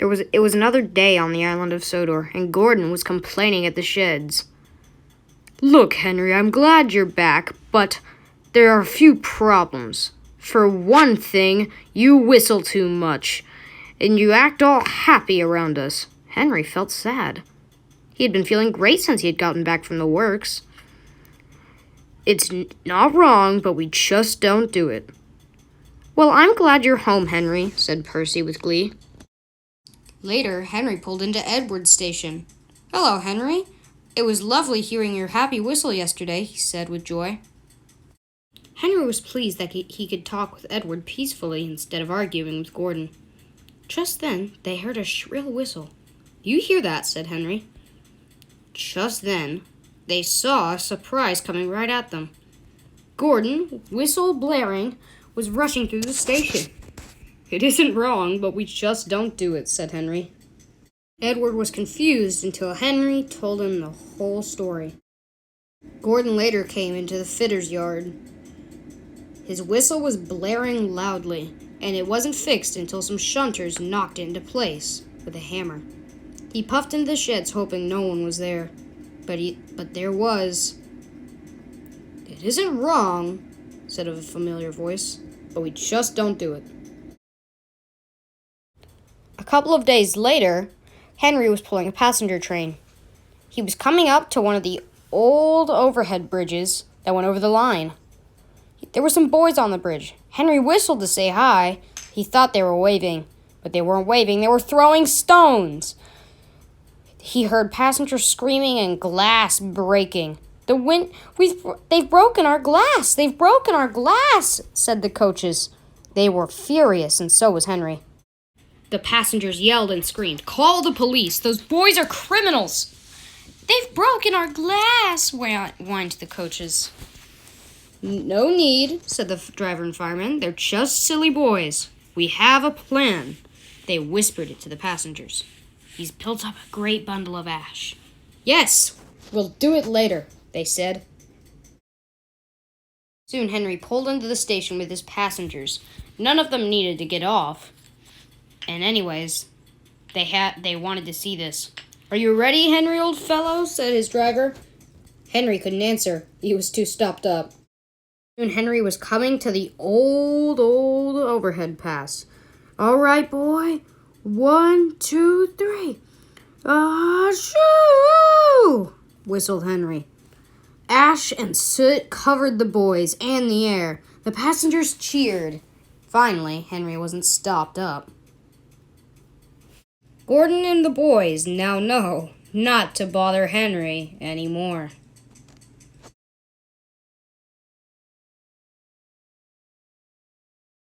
It was another day on the island of Sodor, and Gordon was complaining at the sheds. Look, Henry, I'm glad you're back, but there are a few problems. For one thing, you whistle too much, and you act all happy around us. Henry felt sad. He had been feeling great since he had gotten back from the works. It's not wrong, but we just don't do it. Well, I'm glad you're home, Henry, said Percy with glee. Later, Henry pulled into Edward's station. Hello, Henry. It was lovely hearing your happy whistle yesterday, he said with joy. Henry was pleased that he could talk with Edward peacefully instead of arguing with Gordon. Just then, they heard a shrill whistle. You hear that, said Henry. Just then, they saw a surprise coming right at them. Gordon, whistle blaring, was rushing through the station. It isn't wrong, but we just don't do it, said Henry. Edward was confused until Henry told him the whole story. Gordon later came into the fitter's yard. His whistle was blaring loudly, and it wasn't fixed until some shunters knocked it into place with a hammer. He puffed into the sheds hoping no one was there, but there was. It isn't wrong, said a familiar voice, but we just don't do it. A couple of days later, Henry was pulling a passenger train. He was coming up to one of the old overhead bridges that went over the line. There were some boys on the bridge. Henry whistled to say hi. He thought they were waving, but they weren't waving. They were throwing stones. He heard passengers screaming and glass breaking. They've broken our glass. They've broken our glass, said the coaches. They were furious, and so was Henry. The passengers yelled and screamed, Call the police! Those boys are criminals! They've broken our glass, whined the coaches. No need, said the driver and fireman. They're just silly boys. We have a plan. They whispered it to the passengers. He's built up a great bundle of ash. Yes, we'll do it later, they said. Soon Henry pulled into the station with his passengers. None of them needed to get off. And anyways, they wanted to see this. Are you ready, Henry, old fellow? Said his driver. Henry couldn't answer. He was too stopped up. Soon Henry was coming to the old overhead pass. All right, boy. 1, 2, 3. Shoo! Whistled Henry. Ash and soot covered the boys and the air. The passengers cheered. Finally, Henry wasn't stopped up. Gordon and the boys now know not to bother Henry anymore.